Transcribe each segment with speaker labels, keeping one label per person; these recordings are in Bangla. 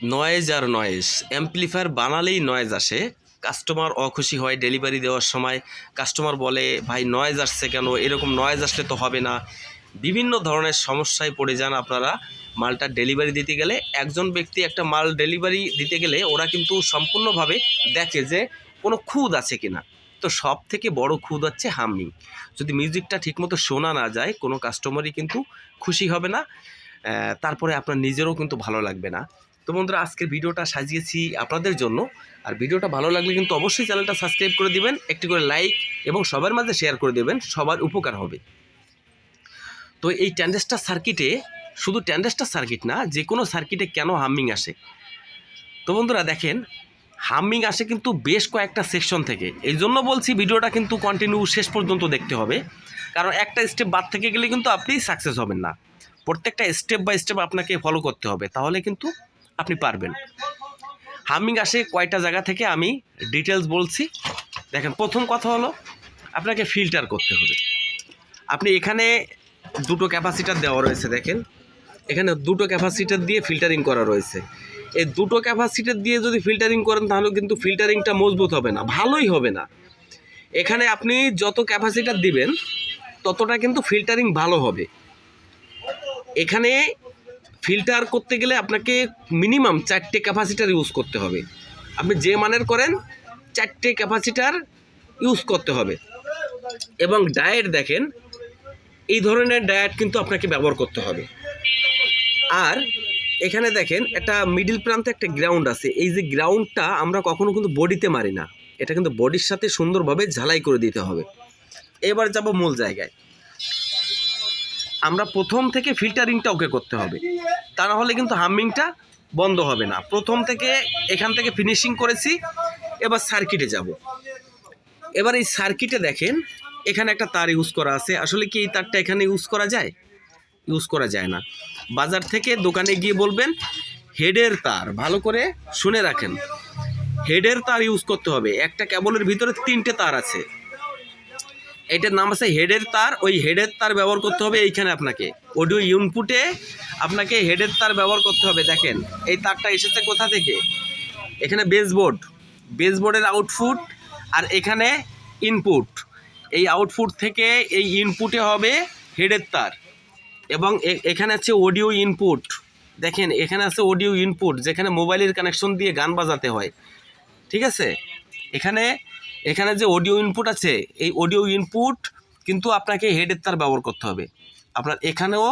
Speaker 1: নয়েজ আর নয়েজ, অ্যাম্পলিফায়ার বানালেই নয়েজ আসে। কাস্টমার অখুশি হয় ডেলিভারি দেওয়ার সময়। কাস্টমার বলে ভাই নয়েজ আসছে কেন, এরকম নয়েজ আসলে তো হবে না। বিভিন্ন ধরনের সমস্যায় পড়ে যান আপনারা মালটা ডেলিভারি দিতে গেলে। একজন ব্যক্তি একটা মাল ডেলিভারি দিতে গেলে ওরা কিন্তু সম্পূর্ণভাবে দেখে যে কোনো খুঁত আছে কিনা। তো সব থেকে বড় খুঁত হচ্ছে হামিং। যদি মিউজিকটা ঠিকমতো শোনা না যায় কোনো কাস্টমারই কিন্তু খুশি হবে না, তারপরে আপনার নিজেরও কিন্তু ভালো লাগবে না। তো বন্ধুরা, আজকের ভিডিওটা সাজিয়েছি আপনাদের জন্য। আর ভিডিওটা ভালো লাগলে কিন্তু অবশ্যই চ্যানেলটা সাবস্ক্রাইব করে দিবেন, একটি করে লাইক এবং সবার মাঝে শেয়ার করে দেবেন, সবার উপকার হবে। তো এই ট্রানজিস্টর সার্কিটে, শুধু ট্রানজিস্টর সার্কিট না, যে কোনো সার্কিটে কেন হামিং আসে। তো বন্ধুরা দেখেন, হামিং আসে কিন্তু বেশ কয়েকটা সেকশন থেকে। এই জন্য বলছি ভিডিওটা কিন্তু কন্টিনিউ শেষ পর্যন্ত দেখতে হবে, কারণ একটা স্টেপ বাদ থেকে গেলে কিন্তু আপনি সাকসেস হবেন না। প্রত্যেকটা স্টেপ বাই স্টেপ আপনাকে ফলো করতে হবে, তাহলে কিন্তু আপনি পারবেন। হামিং আসে কয়টা জায়গা থেকে আমি ডিটেলস বলছি। দেখেন, প্রথম কথা হলো আপনাকে ফিল্টার করতে হবে। আপনি এখানে দুটো ক্যাপাসিটার দেওয়া রয়েছে, দেখেন এখানে দুটো ক্যাপাসিটার দিয়ে ফিল্টারিং করা রয়েছে। এই দুটো ক্যাপাসিটার দিয়ে যদি ফিল্টারিং করেন তাহলে কিন্তু ফিল্টারিংটা মজবুত হবে না, ভালোই হবে না। এখানে আপনি যত ক্যাপাসিটার দিবেন ততটা কিন্তু ফিল্টারিং ভালো হবে। এখানে ফিল্টার করতে গেলে আপনাকে মিনিমাম 4টে ক্যাপাসিটার ইউজ করতে হবে। আপনি যে মানের করেন 4টে ক্যাপাসিটার ইউজ করতে হবে। এবং ডায়েট দেখেন, এই ধরনের ডায়েট কিন্তু আপনাকে ব্যবহার করতে হবে। আর এখানে দেখেন একটা মিডিল প্রান্তে একটা গ্রাউন্ড আছে। এই যে গ্রাউন্ডটা আমরা কখনো কিন্তু বডিতে মারি না, এটা কিন্তু বডির সাথে সুন্দরভাবে ঝালাই করে দিতে হবে। এবার যাব মূল জায়গায়। আমরা প্রথম থেকে ফিল্টারিংটা ওকে করতে হবে, তা না হলে কিন্তু হামিংটা বন্ধ হবে না। প্রথম থেকে এখান থেকে ফিনিশিং করেছি, এবার সার্কিটে যাব। এবার এই সার্কিটে দেখেন এখানে একটা তার ইউজ করা আছে। আসলে কি এই তারটা এখানে ইউজ করা যায়? ইউজ করা যায় না। বাজার থেকে দোকানে গিয়ে বলবেন হেডের তার, ভালো করে শুনে রাখেন, হেডের তার ইউজ করতে হবে। একটা কেবলের ভিতরে 3টে তার আছে, এটার নাম আছে হেডের তার। ওই হেডের তার ব্যবহার করতে হবে। এইখানে আপনাকে অডিও ইনপুটে আপনাকে হেডের তার ব্যবহার করতে হবে। দেখেন এই তারটা এসেছে কোথা থেকে? এখানে বেসবোর্ড, বেসবোর্ডের আউটপুট, আর এখানে ইনপুট। এই আউটপুট থেকে এই ইনপুটে হবে হেডের তার। এবং এখানে আছে অডিও ইনপুট। দেখেন এখানে আছে অডিও ইনপুট, যেখানে মোবাইলের কানেকশন দিয়ে গান বাজাতে হয়। ঠিক আছে, এখানে এখানে যে অডিও ইনপুট আছে, এই অডিও ইনপুট কিন্তু আপনাকে হেডের তার ব্যবহার করতে হবে। আপনার এখানেও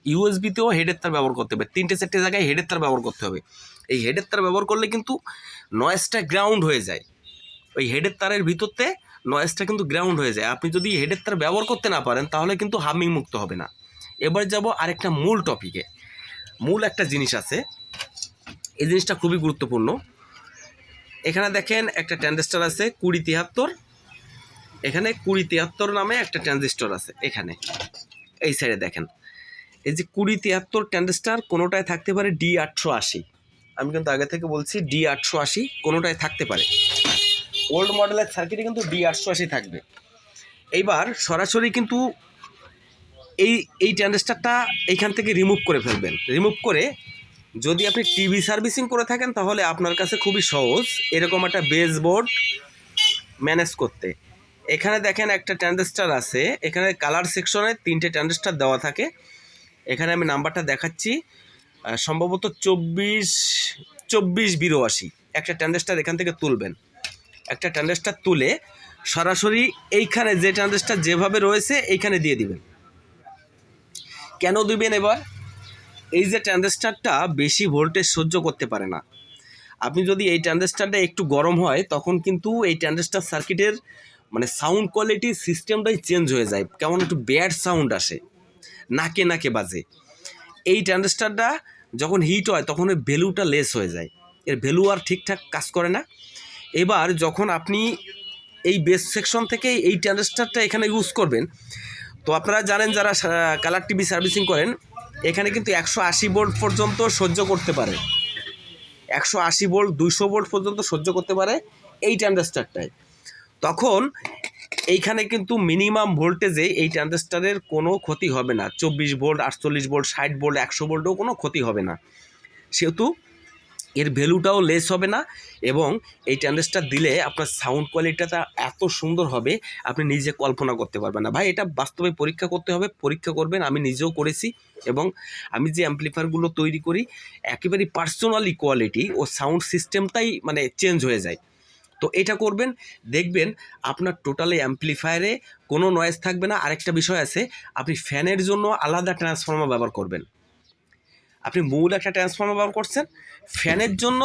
Speaker 1: ইউএসবিতেও হেডের তার ব্যবহার করতে হবে। 3টে-4টে জায়গায় হেডের তার ব্যবহার করতে হবে। এই হেডের তার ব্যবহার করলে কিন্তু নয়েজটা গ্রাউন্ড হয়ে যায়। ওই হেডের তারের ভিতরতে নয়েজটা কিন্তু গ্রাউন্ড হয়ে যায়। আপনি যদি হেডের তার ব্যবহার করতে না পারেন তাহলে কিন্তু হামিং মুক্ত হবে না। এবার যাব আরেকটা মূল টপিকে। মূল একটা জিনিস আছে, এই জিনিসটা খুবই গুরুত্বপূর্ণ। এখানে দেখেন একটা ট্রানজিস্টর আছে 2073। এখানে 2073 নামে একটা ট্রানজিস্টর আছে। এখানে এই সাইডে দেখেন, এই যে 2073 ট্রানজিস্টর কোনোটায় থাকতে পারে D880। আমি কিন্তু আগে থেকে বলছি D880 কোনোটায় থাকতে পারে। ওল্ড মডেলের সার্কিটে কিন্তু D880 থাকবে। এইবার সরাসরি কিন্তু এই এই ট্রানজিস্টরটা এইখান থেকে রিমুভ করে ফেলবেন। রিমুভ করে যদি আপনি টিভি সার্ভিসিং করে থাকেন তাহলে আপনার কাছে খুবই সহজ এরকম একটা বেসবোর্ড ম্যানেজ করতে। এখানে দেখেন একটা ট্রানজিস্টর আছে, এখানে কালার সেকশনে 3টে ট্রানজিস্টর দেওয়া থাকে। এখানে আমি নাম্বারটা দেখাচ্ছি, সম্ভবত 2482। একটা ট্রানজিস্টর এখান থেকে তুলবেন। একটা ট্রানজিস্টর তুলে সরাসরি এইখানে যে ট্রানজিস্টর যেভাবে রয়েছে এইখানে দিয়ে দিবেন। কেন দিবেন? এবার এই যে ট্রানজিস্টরটা বেশি ভোল্টেজ সহ্য করতে পারে না। আপনি যদি এই ট্রানজিস্টরটা একটু গরম হয় তখন কিন্তু এই ট্রানজিস্টর সার্কিটের মানে সাউন্ড কোয়ালিটি সিস্টেমটাই চেঞ্জ হয়ে যায়, কেমন একটু ব্যাড সাউন্ড আসে, নাকে নাকে বাজে। এই ট্রানজিস্টরটা যখন হিট হয় তখন এর ভ্যালুটা লেস হয়ে যায়, এর ভ্যালু আর ঠিকঠাক কাজ করে না। এবার যখন আপনি এই বেস সেকশন থেকে এই ট্রানজিস্টরটা এখানে ইউজ করবেন, তো আপনারা জানেন যারা কালার টিভি সার্ভিসিং করেন, এখানে কিন্তু 180 ভোল্ট পর্যন্ত সহ্য করতে পারে। 180 ভোল্ট 200 ভোল্ট পর্যন্ত সহ্য করতে পারে এই ট্রানজিস্টরটায়। তখন এইখানে কিন্তু মিনিমাম ভোল্টেজে এই ট্রানজিস্টরের কোনো ক্ষতি হবে না। 24 ভোল্ট 48 ভোল্ট 60 ভোল্ট 100 ভোল্টও কোনো ক্ষতি হবে না। সেহেতু এর ভ্যালুটাও লেস হবে না, এবং এই ট্যান্ডেসটা দিলে আপনার সাউন্ড কোয়ালিটিটা এত সুন্দর হবে আপনি নিজে কল্পনা করতে পারবেন না। ভাই এটা বাস্তবে পরীক্ষা করতে হবে, পরীক্ষা করবেন, আমি নিজেও করেছি। এবং আমি যে অ্যাম্পলিফায়ারগুলো তৈরি করি একেবারেই পার্সোনালি কোয়ালিটি ও সাউন্ড সিস্টেমটাই মানে চেঞ্জ হয়ে যায়। তো এটা করবেন, দেখবেন আপনার টোটালি অ্যাম্পলিফায়ারে কোনো নয়েজ থাকবে না। আরেকটা বিষয় আছে, আপনি ফ্যানের জন্য আলাদা ট্রান্সফর্মার ব্যবহার করবেন। আপনি মূল একটা ট্রান্সফর্মার ব্যবহার করছেন, ফ্যানের জন্য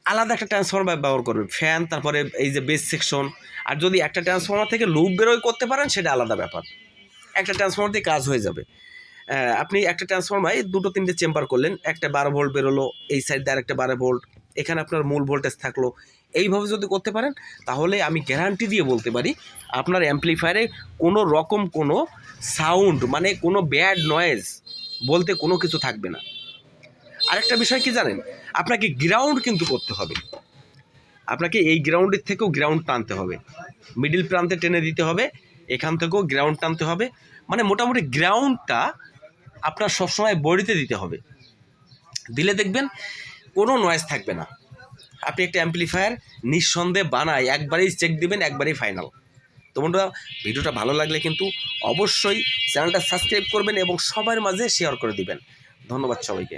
Speaker 1: আলাদা একটা ট্রান্সফর্মার ব্যবহার করবেন, ফ্যান তারপরে এই যে বেস সেকশন। আর যদি একটা ট্রান্সফর্মার থেকে লুপ বেরোয় করতে পারেন সেটা আলাদা ব্যাপার, একটা ট্রান্সফর্মার দিয়ে কাজ হয়ে যাবে। আপনি একটা ট্রান্সফর্মারে 2-3টে চেম্বার করলেন, একটা 12 ভোল্ট বেরোলো, এই সাইড দিয়ে আরেকটা 12 ভোল্ট, এখানে আপনার মূল ভোল্টেজ থাকলো। এইভাবে যদি করতে পারেন তাহলে আমি গ্যারান্টি দিয়ে বলতে পারি আপনার অ্যাম্পলিফায়ারে কোনো রকম কোনো সাউন্ড মানে কোনো ব্যাড নয়েজ বলতে কোনো কিছু থাকবে না। আরেকটা বিষয় কি জানেন, আপনাকে গ্রাউন্ড কিন্তু করতে হবে, আপনাকে এই গ্রাউন্ডের থেকেও গ্রাউন্ড টানতে হবে, মিডিল প্রান্তে টেনে দিতে হবে, এখান থেকেও গ্রাউন্ড টানতে হবে, মানে মোটামুটি গ্রাউন্ডটা আপনার সবসময় বডিতে দিতে হবে। দিলে দেখবেন কোনো নয়েজ থাকবে না। আপনি একটা অ্যাম্পলিফায়ার নিঃসন্দেহে বানায় একবারেই চেক দিবেন, একবারেই ফাইনাল। তো বন্ধুরা, ভিডিওটা ভালো লাগলে কিন্তু অবশ্যই চ্যানেলটা সাবস্ক্রাইব করবেন এবং সবার মাঝে শেয়ার করে দিবেন। ধন্যবাদ সবাইকে।